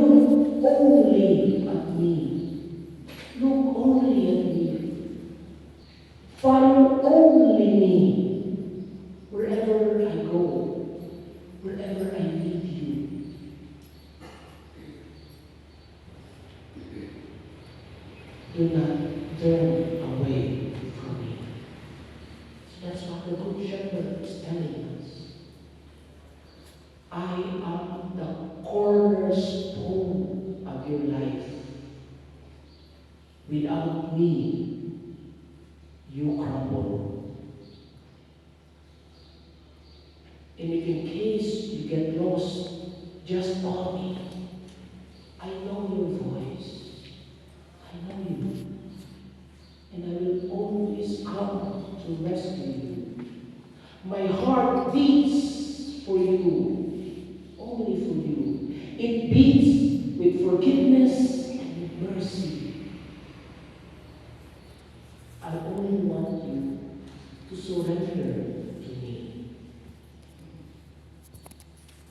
look only at me. Look only at me. Follow only me. Wherever I go, wherever I lead you. Do not turn away from me. That's what the Good Shepherd is telling us. I am the cornerstone of your life. Without me, you crumble. And if in case you get lost, just call me. I know your voice. I know you. And I will always come to rescue you. My heart beats for you, only for you. It beats with forgiveness and with mercy. I only want you to surrender to me.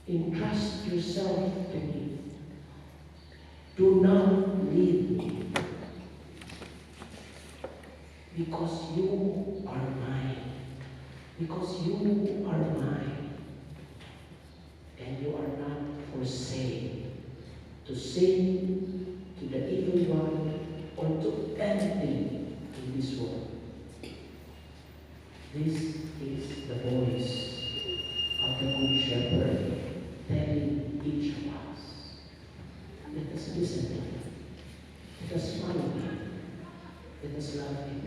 Entrust yourself to me. Do not leave me. Because you are mine. Because you are mine. And you are not for sale. To sin, to the evil one, or to anything in this world. This is the voice of the Good Shepherd telling each of us. Let us listen to him. Let us follow him. Let us love him.